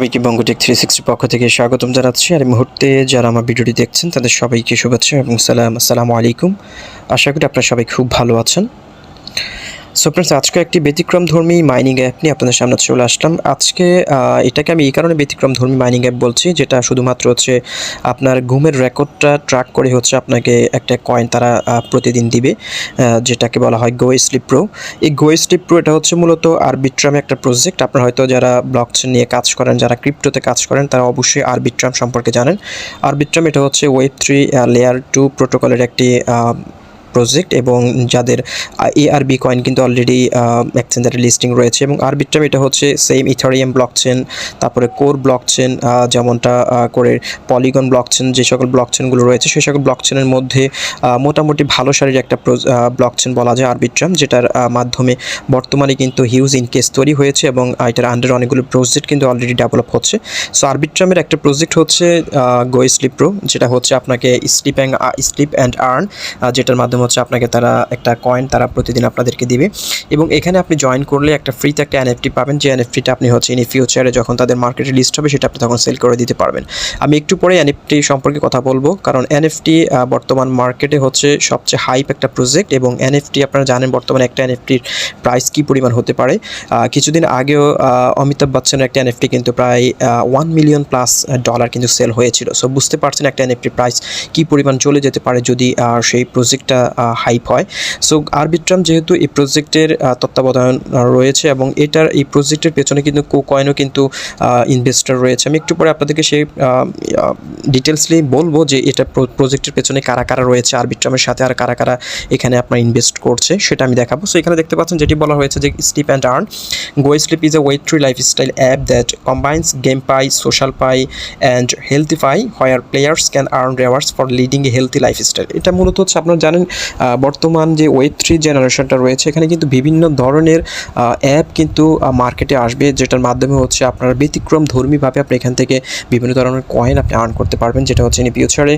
সবাইকে বঙ্গটেক 360 পক্ষ থেকে স্বাগতম জানাচ্ছি। আর এই মুহূর্তে যারা আমার ভিডিওটি দেখছেন তাদের সবাইকে শুভেচ্ছা এবং আসসালামু আলাইকুম। আশা করি আপনারা সবাই খুব ভালো আছেন। সো ফ্রেন্ডস, আজকে একটি ব্যতিক্রমধর্মী মাইনিং অ্যাপ নিয়ে আপনাদের সামনে চলে আসলাম। আজকে এটাকে আমি এই কারণে ব্যতিক্রমধর্মী মাইনিং অ্যাপ বলছি, যেটা শুধুমাত্র হচ্ছে আপনার ঘুমের রেকর্ডটা ট্র্যাক করে হচ্ছে আপনাকে একটা কয়েন তারা প্রতিদিন দিবে, যেটাকে বলা হয় গোস্লিপ প্রো। এই গোস্লিপ প্রো এটা হচ্ছে মূলত আরবিট্রামে একটা প্রজেক্ট। আপনারা হয়তো যারা ব্লকচেন নিয়ে কাজ করেন, যারা ক্রিপ্টোতে কাজ করেন, তারা অবশ্যই আরবিট্রাম সম্পর্কে জানেন। আরবিট্রাম এটা হচ্ছে ওয়েব3 লেয়ার 2 প্রোটোকলের একটি প্রজেক্ট এবং যাদের এআরবি কয়েন কিন্তু অলরেডি এক্সচেঞ্জারে লিস্টিং রয়েছে। এবং আরবিট্রাম এটা হচ্ছে সেম ইথারিয়াম ব্লকচেন, তারপরে কোর ব্লকচেন, যেমনটা করে পলিগন ব্লকচেন, যে সকল ব্লকচেনগুলো রয়েছে সেই সকল ব্লকচেনের মধ্যে মোটামুটি ভালো সারির একটা ব্লকচেন বলা যায় আরবিট্রাম, যেটার মাধ্যমে বর্তমানে কিন্তু হিউজ ইনকেস তৈরি হয়েছে এবং এটার আন্ডারে অনেকগুলো প্রজেক্ট কিন্তু অলরেডি ডেভেলপ হচ্ছে। সো আরবিট্রামের একটা প্রজেক্ট হচ্ছে গোস্লিপ প্রো, যেটা হচ্ছে আপনাকে স্লিপ অ্যান্ড আর্ন, যেটার মাধ্যমে হচ্ছে আপনাকে তারা একটা কয়েন তারা প্রতিদিন আপনাদেরকে দিবে। এবং এখানে আপনি জয়েন করলে একটা ফ্রিতে একটা এনএফটি পাবেন, যে এনএফটিটা আপনি হচ্ছে ইন ফিউচারে যখন তাদের মার্কেটে লিস্ট হবে সেটা আপনি তখন সেল করে দিতে পারবেন। আমি একটু পরে এনএফটি সম্পর্কে কথা বলবো, কারণ এনএফটি বর্তমান মার্কেটে হচ্ছে সবচেয়ে হাইপ একটা প্রজেক্ট। এবং এনএফটি আপনারা জানেন বর্তমানে একটা এনএফটির প্রাইস কী পরিমাণ হতে পারে। কিছুদিন আগেও অমিতাভ বচ্চনের একটা এনএফটি কিন্তু প্রায় $1 মিলিয়ন প্লাস কিন্তু সেল হয়েছিল। সো বুঝতে পারছেন একটা এনএফটির প্রাইস কী পরিমাণ চলে যেতে পারে যদি সেই প্রজেক্টটা হাইপ হয়। সো আরবিট্রাম যেহেতু এই প্রজেক্টের তত্ত্বাবধান রয়েছে এবং এই প্রজেক্টের পেছনে কিন্তু কোকয়েনও কিন্তু ইনভেস্টর রয়েছে। আমি একটু পরে আপনাদেরকে সেই ডিটেলসলি বলবো যে এটা প্রজেক্টের পেছনে কারা কারা রয়েছে আরবিট্রামের সাথে, আর কারা কারা এখানে আপনার ইনভেস্ট করছে সেটা আমি দেখাবো। সো এখানে দেখতে পাচ্ছেন যেটি বলা হয়েছে যে sleep and earn. GoSleep is a ওয়েব3 lifestyle app that combines game fi, social fi and healthy fi, where players can earn rewards for leading a healthy lifestyle. এটা মূলত হচ্ছে আপনারা জানেন বর্তমান যে ওয়েব3 জেনারেশনটা রয়েছে এখানে কিন্তু বিভিন্ন ধরনের অ্যাপ কিন্তু মার্কেটে আসবে, যেটার মাধ্যমে হচ্ছে আপনারা ব্যতিক্রমধর্মীভাবে আপনি এখান থেকে বিভিন্ন ধরনের কয়েন আপনি আর্ন করতে পারবেন, যেটা হচ্ছে ইন ফিউচারে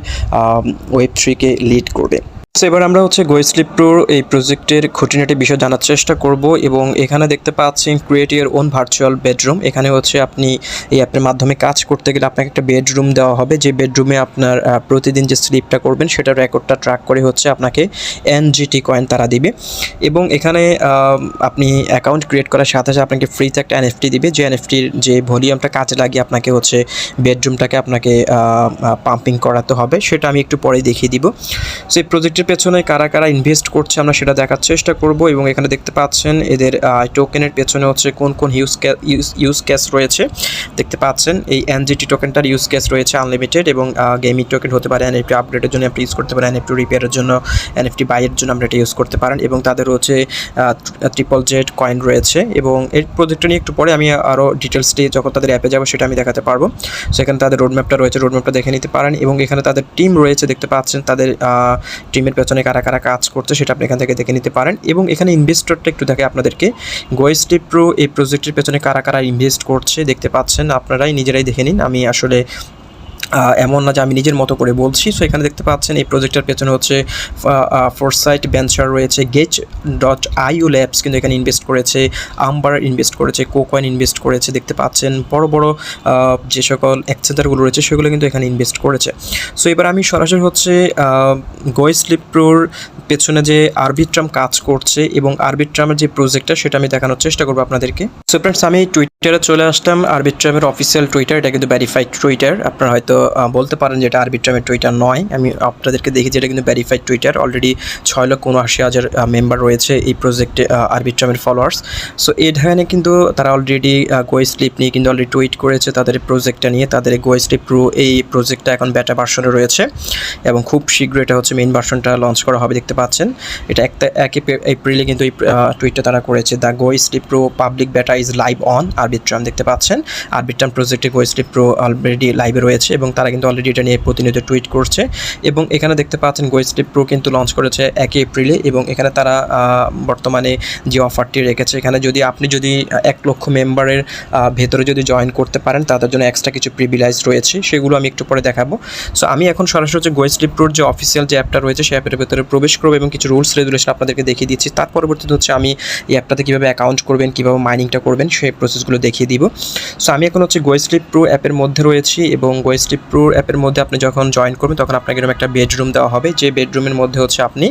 ওয়েব3কে লিড করবে। সো এবার আমরা হচ্ছে গোস্লিপ প্রোর এই প্রজেক্টের খুঁটিনাটি বিষয় জানার চেষ্টা করব। এবং এখানে দেখতে পাচ্ছেন create your own virtual bedroom. এখানে হচ্ছে আপনি এই অ্যাপের মাধ্যমে কাজ করতে গেলে আপনাকে একটা বেডরুম দেওয়া হবে, যে বেডরুমে আপনার প্রতিদিন যে স্লিপটা করবেন সেটার রেকর্ডটা ট্র্যাক করে হচ্ছে আপনাকে এনজিটি কয়েন তারা দিবে। এবং এখানে আপনি অ্যাকাউন্ট ক্রিয়েট করার সাথে সাথে আপনাকে ফ্রিতে একটা এনএফটি দিবে, যে এনএফটির যে ভলিউমটা কাজে লাগিয়ে আপনাকে হচ্ছে বেডরুমটাকে আপনাকে পাম্পিং করাতে হবে, সেটা আমি একটু পরেই দেখিয়ে দিব। সো এই প্রজেক্টের পেছনে কারা কারা ইনভেস্ট করছে আমরা সেটা দেখার চেষ্টা করব। এবং এখানে দেখতে পাচ্ছেন এদের টোকেনের পেছনে হচ্ছে কোন কোন ইউজ কেস রয়েছে দেখতে পাচ্ছেন। এই এনজিটি টোকেনটার ইউজ কেস রয়েছে আনলিমিটেড, এবং গেমিং টোকেন হতে পারে, এনএফটি আপডেটের জন্য আপনি ইউজ করতে পারেন, এনএফটি রিপেয়ারের জন্য, এনএফটি বাইয়ের জন্য আমরা এটা ইউজ করতে পারেন। এবং তাদের হচ্ছে TZZ কয়েন রয়েছে। এবং এই প্রজেক্টটা নিয়ে একটু পরে আমি আরও ডিটেলস দিয়ে যখন তাদের অ্যাপে যাবো সেটা আমি দেখাতে পারবো। সেখানে তাদের রোডম্যাপটা রয়েছে, রোডম্যাপটা দেখে নিতে পারেন। এবং এখানে তাদের টিম রয়েছে দেখতে পাচ্ছেন, তাদের টিমের পেছনে কারা কারা কাজ করছে সেটা আপনি এখান থেকে দেখে নিতে পারেন। এবং এখানে ইনভেস্টরটা একটু দেখে আপনাদেরকে, গোস্লিপ প্রো এই প্রজেক্টের পেছনে কারা কারা ইনভেস্ট করছে দেখতে পাচ্ছেন, আপনারাই নিজেরাই দেখে নিন। আমি আসলে এমন না যে আমি নিজের মতো করে বলছি। সো এখানে দেখতে পাচ্ছেন এই প্রজেক্টের পেছনে হচ্ছে ফোরসাইট ভেঞ্চার রয়েছে, Gate.io ল্যাবস কিন্তু এখানে ইনভেস্ট করেছে, আম্বার ইনভেস্ট করেছে, কোকয়েন ইনভেস্ট করেছে দেখতে পাচ্ছেন। বড় বড় যে সকল এক্সচেঞ্জারগুলো রয়েছে সেগুলো কিন্তু এখানে ইনভেস্ট করেছে। সো এবার আমি সরাসরি হচ্ছে গোস্লিপ প্রোর পেছনে যে আরবিট্রাম কাজ করছে এবং আরবিট্রামের যে প্রজেক্টটা সেটা আমি দেখানোর চেষ্টা করবো আপনাদেরকে। সো ফ্রেন্ডস, আমি টুইটারে চলে আসলাম, আরবিট্রামের অফিসিয়াল টুইটার, এটা কিন্তু ভেরিফাইড টুইটার। আপনারা হয়তো বলতে পারেন যে এটা আরবিট্রামের টুইটার নয়, আমি আপনাদেরকে দেখি যে এটা কিন্তু ভেরিফাইড টুইটার। অলরেডি 6,79,000 মেম্বার রয়েছে এই প্রজেক্টে, আরবিট্রামের ফলোয়ার্স। সো এখানে কিন্তু তারা অলরেডি গোস্লিপ নিয়ে কিন্তু অলরেডি টুইট করেছে তাদের প্রজেক্টটা নিয়ে। তাদের গোস্লিপ প্রো এই প্রজেক্টটা এখন বেটা ভার্সনে রয়েছে এবং খুব শীঘ্রই এটা হচ্ছে মেইন ভার্সনটা লঞ্চ করা হবে দেখতে পাচ্ছেন। এটা 1 এপ্রিলে কিন্তু এই টুইটটা তারা করেছে, the GoSleep pro public beta is live on Arbitrum দেখতে পাচ্ছেন। আরবিট্রাম প্রজেক্টে গোস্লিপ প্রো অলরেডি লাইভে রয়েছে এবং এবং তারা কিন্তু অলরেডি এটা নিয়ে প্রতিনিয়ত টুইট করছে। এবং এখানে দেখতে পাচ্ছেন Gosleep Pro কিন্তু লঞ্চ করেছে 1 এপ্রিলে, এবং এখানে তারা বর্তমানে যে অফারটি রেখেছে, এখানে আপনি যদি 1 লক্ষ মেম্বারের ভেতরে যদি জয়েন করতে পারেন তাদের জন্য এক্সট্রা কিছু প্রিভিলেজ রয়েছে, সেগুলো আমি একটু পরে দেখাবো। সো আমি এখন সরাসরি হচ্ছে Gosleep Proর যে অফিসিয়াল যে অ্যাপটা রয়েছে সেই অ্যাপের ভেতরে প্রবেশ করবো এবং কিছু রুলস রেগুলেশন আপনাদেরকে দেখিয়ে দিচ্ছি। তার পরবর্তীতে হচ্ছে আমি এই অ্যাপটাতে কীভাবে অ্যাকাউন্ট করবেন, কীভাবে মাইনিংটা করবেন সেই প্রসেসগুলো দেখিয়ে দিব। সো আমি এখন হচ্ছে Gosleep Pro অ্যাপের মধ্যে রয়েছি, এবং Gosleep Pro অ্যাপের মধ্যে আপনি যখন জয়েন করবেন তখন আপনাকে এরকম একটা বেডরুম দেওয়া হবে, যে বেডরুমের মধ্যে হচ্ছে আপনি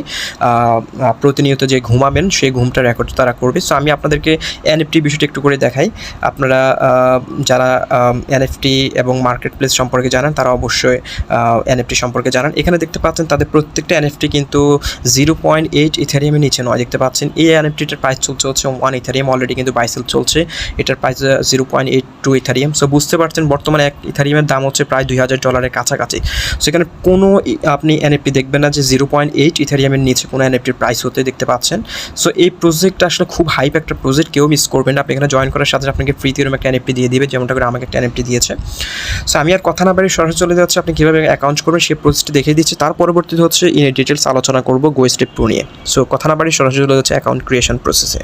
প্রতিনিয়ত যে ঘুমাবেন সেই ঘুমটা রেকর্ড তারা করবে। সো আমি আপনাদেরকে NFT বিষয়টা একটু করে দেখাই। আপনারা যারা NFT এবং মার্কেট প্লেস সম্পর্কে জানেন তারা অবশ্যই NFT সম্পর্কে জানেন। এখানে দেখতে পাচ্ছেন তাদের প্রত্যেকটা NFT কিন্তু 0.8 ইথেরিয়ামের নিচে নয়। দেখতে পাচ্ছেন এই NFTটার প্রাইস চলছে হচ্ছে 1 ইথেরিয়াম, অলরেডি কিন্তু বাই সেল চলছে, এটার প্রাইস 0.82 ইথেরিয়াম। সো বুঝতে পারছেন বর্তমানে 1 ইথেরিয়ামের দাম হচ্ছে প্রায় $2000 কাছাকাছি। সেখানে কোনো আপনি NFT দেখবেন না যে 0.8 ইথেরিয়ামের নিচে কোনো NFTর প্রাইস হতে দেখতে পাচ্ছেন। সো এই প্রজেক্টটা আসলে খুব হাইপ একটা প্রজেক্ট, কেউ মিস করবেন না। আপনি এখানে জয়েন করার সাথে আপনাকে ফ্রিতে এরকম একটা NFT দিয়ে দিবে, যেমনটা করে আমাকে একটা NFT দিয়েছে। সো আমি আর কথা না বাড়ি সরাসরি চলে যাচ্ছি আপনি কীভাবে অ্যাকাউন্ট করবেন সেই প্রসেসটি দেখিয়ে দিচ্ছি। তার পরবর্তীতে হচ্ছে ইন ডিটেলস আলোচনা করব Gosleep Pro নিয়ে। সো কথা না বাড়ি সরাসরি চলে যাচ্ছে অ্যাকাউন্ট ক্রিয়েশন প্রসেসে।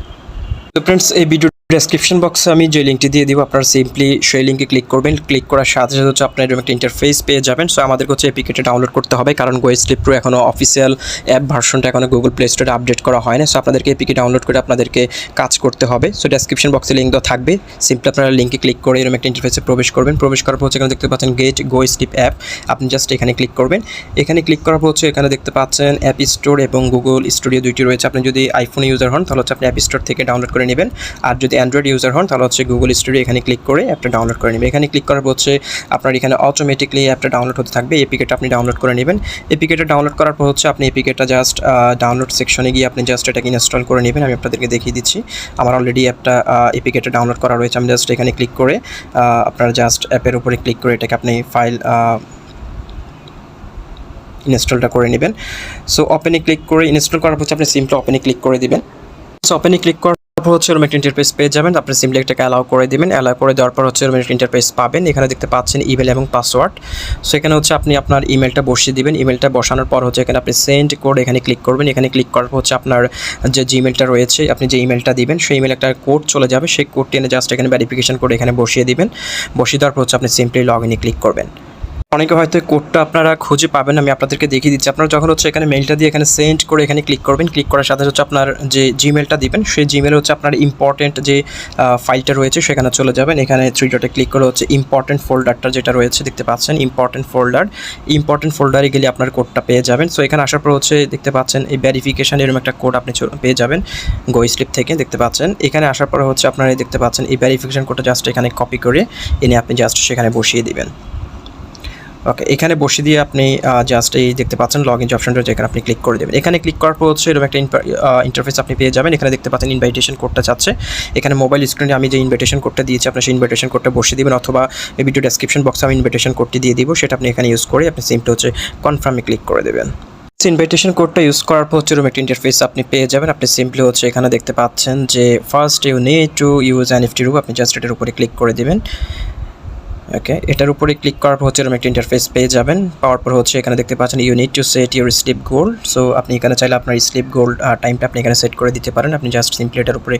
তো ফ্রেন্ডস, এই ভিডিও ডেসক্রিপশন বক্সে আমি যে লিঙ্কটি দিয়ে দিব, আপনারা সিম্পলি সেই লিঙ্কে ক্লিক করবেন। ক্লিক করার সাথে সাথে হচ্ছে আপনার এরকম একটা ইন্টারফেস পেয়ে যাবেন। সো আমাদের হচ্ছে এপিকেটা ডাউনলোড করতে হবে, কারণ Gosleep Pro এখনও অফিসিয়াল অ্যাপ ভার্সনটা এখনও গুগল প্লে স্টোরে আপডেট করা হয় না। সো আপনাদেরকে এপিকে ডাউনলোড করে আপনাদেরকে কাজ করতে হবে। সো ডেসক্রিপশন বক্সে লিঙ্ক দেওয়া থাকবে, সিম্পলি আপনারা লিঙ্কে ক্লিক করে এরকম একটা ইন্টারফেসে প্রবেশ করবেন। প্রবেশ করার পর হচ্ছে এখানে দেখতে পাচ্ছেন গেট Gosleep অ্যাপ, আপনি জাস্ট এখানে ক্লিক করবেন। এখানে ক্লিক করার পর হচ্ছে এখানে দেখতে পাচ্ছেন অ্যাপ স্টোর এবং গুগল স্টুডিও দুইটি রয়েছে। আপনি যদি আইফোন ইউজার হন তাহলে হচ্ছে আপনি অ্যাপ স্টোর থেকে ডাউনলোড করে নেবেন, আর যদি অ্যান্ড্রয়েড ইউজার হন তাহলে হচ্ছে গুগল স্টুডিও এখানে ক্লিক করে অ্যাপটা ডাউনলোড করে নেবেন। এখানে ক্লিক করার পর হচ্ছে আপনার এখানে অটোমেটিকলি অ্যাপটা ডাউনলোড হতে থাকবে। এপিকেটা আপনি ডাউনলোড করে নেবেন। এপিকেটা ডাউনলোড করার পর হচ্ছে আপনি এপিকেটা জাস্ট ডাউনলোড সেকশনে গিয়ে আপনি জাস্ট এটাকে ইনস্টল করে নেবেন। আমি আপনাদেরকে দেখিয়ে দিচ্ছি, আমার অলরেডি অ্যাপটা এপিকেটা ডাউনলোড করা রয়েছে। আমি জাস্ট এখানে ক্লিক করে আপনারা জাস্ট অ্যাপের উপরে ক্লিক করে এটাকে আপনি ফাইল ইনস্টলটা করে নেবেন। সো ওপেনে ক্লিক করে ইনস্টল করার পর আপনি সিম্পলি ওপেনে ক্লিক করে দিবেন। সো ওপেনে ক্লিক করার পর হচ্ছে এরকম একটা ইন্টারফেস পেয়ে যাবেন। আপনি সিম্পলি এটাকে অ্যালাউ করে দিবেন। অ্যালাউ করে দেওয়ার পর হচ্ছে এরকম একটা ইন্টারফেস পাবেন। এখানে দেখতে পাচ্ছেন ইমেল এবং পাসওয়ার্ড। সো এখানে হচ্ছে আপনি আপনার ইমেলটা বসিয়ে দিবেন। ইমেলটা বসানোর পর হচ্ছে এখানে আপনি সেন্ড কোড এখানে ক্লিক করবেন। এখানে ক্লিক করার পর হচ্ছে আপনার যে জিমেলটা রয়েছে, আপনি যে ইমেলটা দিবেন সেই ইমেলে একটা কোড চলে যাবে। সেই কোডটি এনে জাস্ট এখানে ভেরিফিকেশন করে এখানে বসিয়ে দিবেন। বসিয়ে দেওয়ার পর হচ্ছে আপনি সিম্পলি লগ ইনে ক্লিক করবেন। অনেকে হয়তো কোডটা আপনারা খুঁজে পাবেন, আমি আপনাদেরকে দেখিয়ে দিচ্ছি। আপনারা যখন হচ্ছে এখানে মেইলটা দিয়ে এখানে সেন্ড করে এখানে ক্লিক করবেন, ক্লিক করার সাথে হচ্ছে আপনার যে জিমেলটা দিবেন সেই জিমেল হচ্ছে আপনার ইম্পর্টেন্ট যে ফাইলটা রয়েছে সেখানে চলে যাবেন। এখানে 3 ডটে ক্লিক করে হচ্ছে ইম্পর্টেন্ট ফোল্ডারটা যেটা রয়েছে দেখতে পাচ্ছেন ইম্পর্টেন্ট ফোল্ডারে গেলে আপনার কোডটা পেয়ে যাবেন। সো এখানে আসার পর হচ্ছে দেখতে পাচ্ছেন এই ভেরিফিকেশন এরকম একটা কোড আপনি পেয়ে যাবেন Gosleep থেকে, দেখতে পাচ্ছেন। এখানে আসার পর হচ্ছে আপনারা দেখতে পাচ্ছেন এই ভেরিফিকেশন কোডটা জাস্ট এখানে কপি করে এনে আপনি জাস্ট সেখানে বসিয়ে দিবেন। ওকে, এখানে বসিয়ে দিয়ে আপনি জাস্ট এই দেখতে পাচ্ছেন লগ ইন অপশনটা, যেখানে আপনি ক্লিক করে দেবেন। এখানে ক্লিক করার পর হচ্ছে এরকম একটা ইন্টারফেস আপনি পেয়ে যাবেন। এখানে দেখতে পাচ্ছেন ইনভাইটেশন কোডটা চাচ্ছে। এখানে মোবাইল স্ক্রিনে আমি যে ইনভাইটেশন কোডটা দিয়েছি আপনি সেই ইনভাইটেশন কোডটা বসিয়ে দিবেন, অথবা এই ভিডিও ডেসক্রিপশন বক্সে আমি ইনভাইটেশন কোডটি দিয়ে দিব, সেটা আপনি এখানে ইউজ করে আপনি সিম্পলি হচ্ছে কনফার্মে ক্লিক করে দেবেন। ইনভাইটেশন কোডটা ইউজ করার পর হচ্ছে এরকম একটা ইন্টারফেস আপনি পেয়ে যাবেন। আপনি সিম্পলি হচ্ছে এখানে দেখতে পাচ্ছেন যে first you need to use NFT রুপ, আপনি জাস্ট এটার উপরে ক্লিক করে দেবেন। ওকে, এটার উপরে ক্লিক করার পর হচ্ছে এরকম একটা ইন্টারফেস পেয়ে যাবেন। পাওয়ার পর হচ্ছে এখানে দেখতে পাচ্ছেন you need to set your sleep goal. So আপনি এখানে চাইলে আপনার স্লিপ গোল টাইমটা আপনি এখানে সেট করে দিতে পারেন। আপনি জাস্ট সিম্পলি এটার উপরে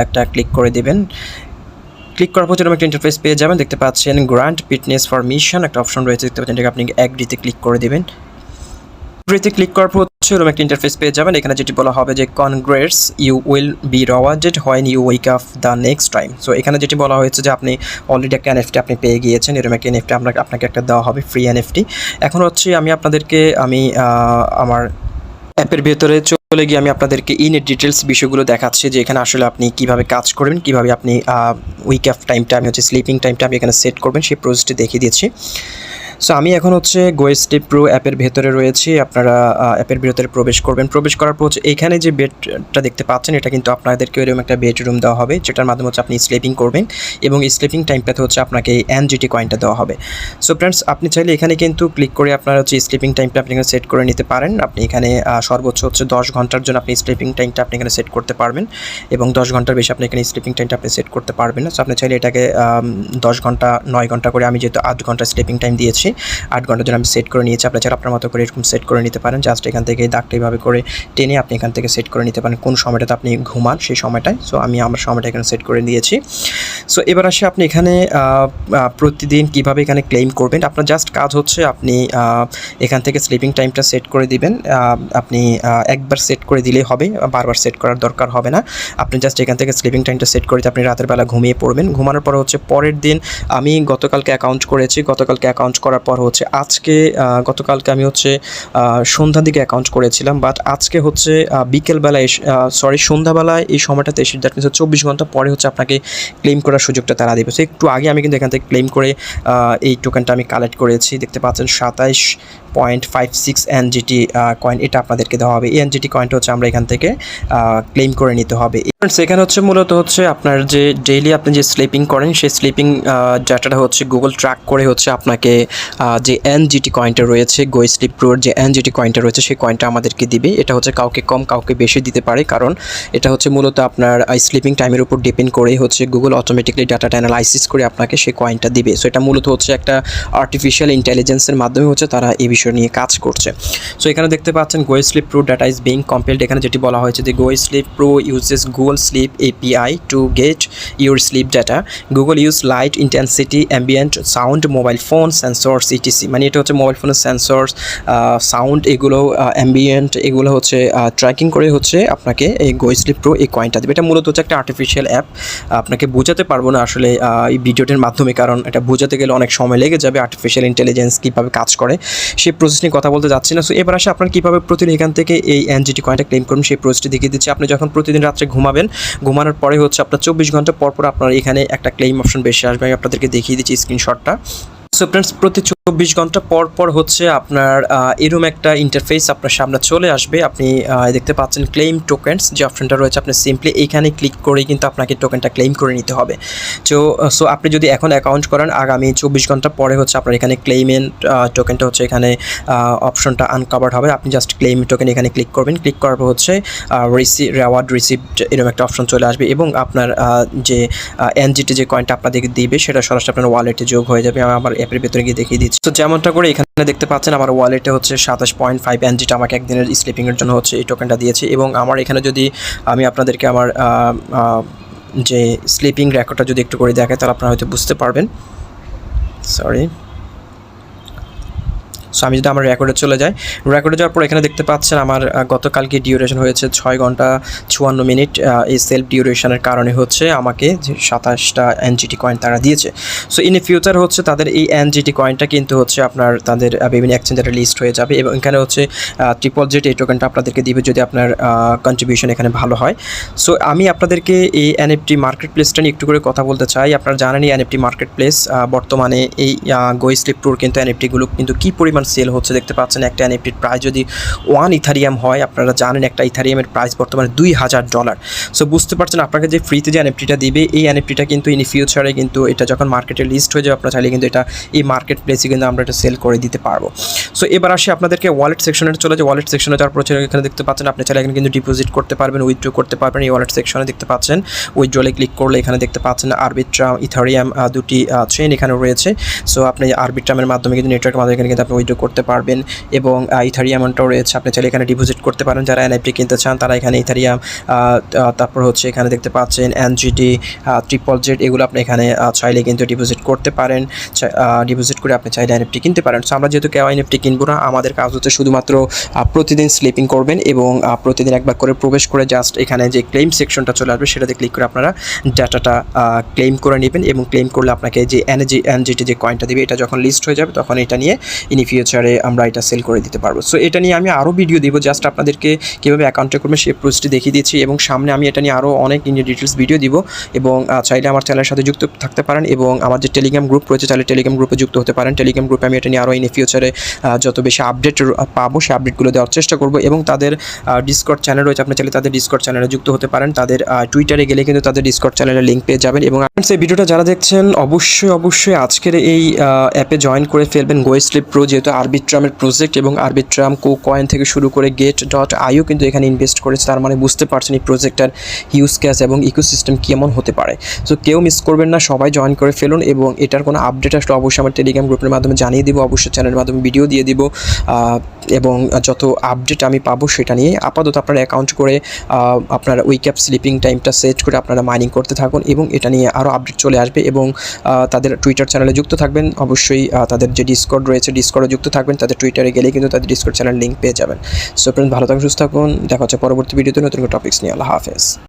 একটা ক্লিক করে দিবেন। ক্লিক করার পর এরকম একটা ইন্টারফেস পেয়ে যাবেন। দেখতে পাচ্ছেন গ্রান্ট ফিটনেস ফর মিশন একটা অপশন রয়েছে, দেখতে পাচ্ছেন, এটাকে আপনি অ্যাগ্রিতে ক্লিক করে দেবেন। অ্যাগ্রিতে ক্লিক করার পর হচ্ছে এরকম একটা ইন্টারফেস পেয়ে যাবেন। এখানে যেটি বলা হবে যে congrats, you will be rewarded when you wake up the next time. So এখানে যেটি বলা হয়েছে যে আপনি অলরেডি একটা NFT আপনি পেয়ে গিয়েছেন, এরকম একটা NFT আপনাকে একটা দেওয়া হবে, ফ্রি NFT। এখন হচ্ছে আমি আপনাদেরকে আমার অ্যাপের ভেতরে চলে গিয়ে আমি আপনাদেরকে ইন ডিটেলস বিষয়গুলো দেখাচ্ছি, যে এখানে আসলে আপনি কীভাবে কাজ করবেন, কীভাবে আপনি উইক অফ টাইমটা আমি হচ্ছে স্লিপিং টাইমটা আমি এখানে সেট করবেন সেই প্রসেসটি দেখিয়ে দিচ্ছি। সো আমি এখন হচ্ছে Gosleep Pro অ্যাপের ভেতরে রয়েছি। আপনারা অ্যাপের ভেতরে প্রবেশ করবেন। প্রবেশ করার পর হচ্ছে এখানে যে বেডটা দেখতে পাচ্ছেন এটা কিন্তু আপনাদেরকে এরকম একটা বেডরুম দেওয়া হবে, যেটার মাধ্যমে হচ্ছে আপনি স্লিপিং করবেন, এবং এই স্লিপিং টাইমটাতে হচ্ছে আপনাকে NGT কয়েনটা দেওয়া হবে। সো ফ্রেন্ডস, আপনি চাইলে এখানে কিন্তু ক্লিক করে আপনারা হচ্ছে স্লিপিং টাইমটা আপনি এখানে সেট করে নিতে পারেন। আপনি এখানে সর্বোচ্চ হচ্ছে 10 ঘন্টার জন্য আপনি স্লিপিং টাইমটা আপনি এখানে সেট করতে পারবেন, এবং 10 ঘন্টার বেশি আপনি এখানে স্লিপিং টাইমটা আপনি সেট করতে পারবেন না। সো আপনি চাইলে এটাকে 10 ঘন্টা 9 ঘন্টা করে, আমি যেহেতু 8 ঘন্টা স্লিপিং টাইম দিয়েছি নিয়েছি, 8 ঘন্টার জন্য আমি সেট করে নিয়েছি। আপনারা চাইলে আপনার মতো করে এরকম সেট করে নিতে পারেন। জাস্ট এখান থেকে এই দাগটা এইভাবে করে টেনে আপনি এখান থেকে সেট করে নিতে পারেন কোন সময়টাতে আপনি ঘুমান সেই সময়টায়। সো আমি আমার সময়টা এখানে সেট করে দিয়েছি। সো এবার আসে আপনি এখানে প্রতিদিন কীভাবে এখানে ক্লেম করবেন। আপনার জাস্ট কাজ হচ্ছে আপনি এখান থেকে স্লিপিং টাইমটা সেট করে দিবেন। আপনি একবার সেট করে দিলেই হবে, বারবার সেট করার দরকার হবে না। আপনি জাস্ট এখান থেকে স্লিপিং টাইমটা সেট করে আপনি রাতের বেলা ঘুমিয়ে পড়বেন। ঘুমানোর পর হচ্ছে পরের দিন আমি গতকালকে অ্যাকাউন্ট করেছি, গতকালকে অ্যাকাউন্ট করার পর হচ্ছে আজকে গতকালকে আমি হচ্ছে সন্ধ্যার দিকে অ্যাকাউন্ট করেছিলাম, বাট আজকে হচ্ছে বিকেলবেলায় সন্ধ্যাবেলায় এই সময়টাতে এসে দ্যাট মিনস 24 ঘন্টা পরে হচ্ছে আপনাকে ক্লেম করার সুযোগটা তারা দেবে। সো একটু আগে আমি কিন্তু এখান থেকে ক্লেম করে এই টোকেনটা আমি কালেক্ট করেছি। দেখতে পাচ্ছেন 27.56 NGT কয়েন, এটা আপনাদেরকে দেওয়া হবে। এই NGT কয়েনটা হচ্ছে আমরা এখান থেকে ক্লেম করে নিতে হবে। সেখানে হচ্ছে মূলত হচ্ছে আপনার যে ডেইলি আপনি যে স্লিপিং করেন সেই স্লিপিং ডাটাটা হচ্ছে গুগল ট্র্যাক করে হচ্ছে আপনাকে যে NGT কয়েনটা রয়েছে, গোস্লিপ প্রোর যে NGT কয়েনটা রয়েছে সেই কয়েনটা আমাদেরকে দিবে। এটা হচ্ছে কাউকে কম কাউকে বেশি দিতে পারে, কারণ এটা হচ্ছে মূলত আপনার স্লিপিং টাইমের উপর ডিপেন্ড করে হচ্ছে গুগল অটোমেটিকলি ডাটাটা অ্যানালাইসিস করে আপনাকে সেই কয়েনটা দিবে। সো এটা মূলত হচ্ছে একটা আর্টিফিশিয়াল ইন্টেলিজেন্সের মাধ্যমে হচ্ছে তারা এই বিষয় নিয়ে কাজ করছে। সো এখানে দেখতে পাচ্ছেন GoSleep pro data is being compiled. এখানে যেটি বলা হয়েছে যে GoSleep pro uses Google sleep API to get your sleep data. Google use light intensity, ambient sound, mobile phone sensors ETC। মানে এটা হচ্ছে মোবাইল ফোনের সেন্সরস, সাউন্ড, এগুলো অ্যাম্বিয়েন্ট, এগুলো হচ্ছে ট্র্যাকিং করে হচ্ছে আপনাকে এই গোস্লিপ প্রো এই কয়েনটা দেবে। এটা মূলত হচ্ছে একটা আর্টিফিশিয়াল অ্যাপ। আপনাকে বোঝাতে পারবো না আসলে এই ভিডিওটির মাধ্যমে, কারণ এটা বোঝাতে গেলে অনেক সময় লেগে যাবে। আর্টিফিশিয়াল ইন্টেলিজেন্স কীভাবে কাজ করে সেই প্রসেস নিয়ে কথা বলতে যাচ্ছি না। সো এবার আসে আপনার কীভাবে প্রতিদিন এখান থেকে এই NGT কয়েনটা ক্লেম করবেন সেই প্রসেসটি দেখিয়ে দিচ্ছি। আপনি যখন প্রতিদিন রাত্রে ঘুমানোর পরে হচ্ছে আপনার 24 ঘন্টা পর আপনার এখানে একটা ক্লেম অপশন বেশি আসবে। আমি আপনাদেরকে দেখিয়ে দিচ্ছি স্ক্রিনশটটা। সো ফ্রেন্ডস, প্রতি 24 ঘন্টা পর হচ্ছে আপনার এরকম একটা ইন্টারফেস আপনার সামনে চলে আসবে। আপনি দেখতে পাচ্ছেন ক্লেম টোকেন্স যে অপশনটা রয়েছে, আপনি সিম্পলি এইখানে ক্লিক করেই কিন্তু আপনাকে টোকেনটা ক্লেম করে নিতে হবে। সো আপনি যদি এখন অ্যাকাউন্ট করেন, আগামী 24 ঘন্টা পরে হচ্ছে আপনার এখানে ক্লেইমেন্ট টোকেনটা হচ্ছে এখানে অপশনটা আনকভার্ড হবে। আপনি জাস্ট ক্লেম টোকেন এখানে ক্লিক করবেন। ক্লিক করার পর হচ্ছে রিওয়ার্ড রিসিভড এরকম একটা অপশন চলে আসবে এবং আপনার যে NGT যে কয়েনটা আপনাদেরকে দিবে সেটা সরাসরি আপনার ওয়ালেটে যোগ হয়ে যাবে। আমি আমার অ্যাপের ভেতরে গিয়ে দেখিয়ে দিচ্ছি। তো যেমনটা করে এখানে দেখতে পাচ্ছেন আমার ওয়ালেটে হচ্ছে 27.5 NGT আমাকে একদিনের স্লিপিংয়ের জন্য হচ্ছে এই টোকেনটা দিয়েছে। এবং আমার এখানে যদি আমি আপনাদেরকে আমার যে স্লিপিং রেকর্ডটা যদি একটু করে দেখাই তাহলে আপনারা হয়তো বুঝতে পারবেন। সরি। সো আমি যদি আমার রেকর্ডে চলে যাই, রেকর্ডে যাওয়ার পর এখানে দেখতে পাচ্ছেন আমার গতকালকে ডিউরেশন হয়েছে 6 ঘন্টা 54 মিনিট। এই সেলফ ডিউরেশনের কারণে হচ্ছে আমাকে যে 27টা NGT কয়েন তারা দিয়েছে। সো ইন ফিউচার হচ্ছে তাদের এই NGT কয়েনটা কিন্তু হচ্ছে আপনার তাদের বিভিন্ন এক্সচেঞ্জারে লিস্ট হয়ে যাবে এবং এখানে হচ্ছে ট্রিপল-জেড এই টোকেনটা আপনাদেরকে দিবে যদি আপনার কন্ট্রিবিউশন এখানে ভালো হয়। সো আমি আপনাদেরকে এই NFT মার্কেট প্লেসটা নিয়ে একটু করে কথা বলতে চাই। আপনারা জানেন এই NFT মার্কেট প্লেস বর্তমানে এই গোস্লিপ প্রোর কিন্তু NFTগুলো কিন্তু কী পরিমাণ সেল হচ্ছে দেখতে পাচ্ছেন। একটা NFTর প্রাইস যদি 1 ইথারিয়াম হয়, আপনারা জানেন একটা ইথারিয়ামের প্রাইস বর্তমানে $2000। সো বুঝতে পারছেন আপনাকে যে ফ্রিতে যে NFTটা দিবে এই NFTটা কিন্তু ইন ফিউচারে কিন্তু এটা যখন মার্কেটে লিস্ট হয়ে যাবে আপনারা চাইলে কিন্তু এটা এই মার্কেট প্লেসে কিন্তু আমরা এটা সেল করে দিতে পারবো। সো এবার আসি আপনাদেরকে ওয়ালেট সেকশনে চলে যায়। ওয়ালেট সেকশনে যাওয়ার পর এখানে দেখতে পাচ্ছেন আপনি চাইলে এখানে কিন্তু ডিপোজিট করতে পারবেন, উইথড্র করতে পারবেন। এই ওয়ালেট সেকশনে দেখতে পাচ্ছেন উইথড্রলে ক্লিক করলে এখানে দেখতে পাচ্ছেন আরবিট্রাম, ইথারিয়াম দুটি চেইন এখানে রয়েছে। সো আপনি আরবিট্রামের মাধ্যমে কিন্তু নেটওয়ার্কের মাধ্যমে এখানে কিন্তু আপনি উইথড্র করতে পারবেন এবং ইথারিয়ামটাও রয়েছে। আপনি চাইলে এখানে ডিপোজিট করতে পারেন। যারা NFT কিনতে চান তারা এখানে ইথারিয়াম, তারপর হচ্ছে এখানে দেখতে পাচ্ছেন NGT, ট্রিপল-জেড, এগুলো আপনি এখানে চাইলে কিন্তু ডিপোজিট করতে পারেন। ডিপোজিট করে আপনি চাইলে NFT কিনতে পারেন। সো আমরা যেহেতু কেউ NFT কিনবো না, আমাদের কাজ হচ্ছে শুধুমাত্র প্রতিদিন স্লিপিং করবেন এবং প্রতিদিন একবার করে প্রবেশ করে জাস্ট এখানে যে ক্লেম সেকশনটা চলে আসবে সেটাতে ক্লিক করে আপনারা ডাটাটা ক্লেম করে নেবেন এবং ক্লেম করলে আপনাকে যে NGT যে কয়েনটা দেবে এটা যখন লিস্ট হয়ে যাবে তখন এটা নিয়ে ইন ফিউচারে আমরা এটা সেল করে দিতে পারবো। সো এটা নিয়ে আমি আরও ভিডিও দিব, জাস্ট আপনাদেরকে কীভাবে অ্যাকাউন্টে করবেন সেই প্রসেসটি দেখিয়ে দিচ্ছি এবং সামনে আমি এটা নিয়ে আরও অনেক ডিটেলস ভিডিও দিব এবং চাইলে আমার চ্যানেলের সাথে যুক্ত থাকতে পারেন এবং আমার যে টেলিগ্রাম গ্রুপ রয়েছে চাইলে টেলিগ্রাম গ্রুপে যুক্ত হতে পারেন। টেলিগ্রাম গ্রুপে আমি এটা নিয়ে আরও ইন ফিউচারে যত বেশি আপডেট পাবো সেই আপডেটগুলো দেওয়ার চেষ্টা করবো এবং তাদের ডিসকর্ড চ্যানেল রয়েছে, আপনি চাইলে তাদের ডিসকর্ড চ্যানেলে যুক্ত হতে পারেন। তাদের টুইটারে গেলে কিন্তু তাদের ডিসকর্ড চ্যানেলের লিঙ্ক পেয়ে যাবেন। এবং সেই ভিডিওটা যারা দেখছেন অবশ্যই আজকের এই অ্যাপে জয়েন করে ফেলবেন গোস্লিপ প্রো, যেহেতু কিন্তু আরবিট্রামের প্রজেক্ট এবং আরবিট্রাম কয়েন থেকে শুরু করে get.io কিন্তু এখানে ইনভেস্ট করেছে। তার মানে বুঝতে পারছেন এই প্রজেক্টটার হিউজ কেস এবং ইকোসিস্টেম কেমন হতে পারে। সো কেউ মিস করবেন না, সবাই জয়েন করে ফেলুন এবং এটার কোনো আপডেট আসলে অবশ্যই আমার টেলিগ্রাম গ্রুপের মাধ্যমে জানিয়ে দিব, অবশ্যই চ্যানেলের মাধ্যমে ভিডিও দিয়ে দিব এবং যত আপডেট আমি পাবো সেটা নিয়ে আপাতত আপনারা অ্যাকাউন্ট করে আপনারা উইকআপ স্লিপিং টাইমটা সেট করে আপনারা মাইনিং করতে থাকুন এবং এটা নিয়ে আরও আপডেট চলে আসবে। এবং তাদের টুইটার চ্যানেলে যুক্ত থাকবেন, অবশ্যই তাদের যে ডিসকর্ড রয়েছে ডিসকর্ডে যুক্ত থাকবেন, তাদের টুইটারে গেলেই কিন্তু তাদের ডিসকর্ড চ্যানেল লিঙ্ক পেয়ে যাবেন। সো ফ্রেন্ডস, ভালো থাকুন, সুস্থ থাকুন, দেখা হচ্ছে পরবর্তী ভিডিওতে নতুন টপিকস নিয়ে। আল্লাহ হাফেজ।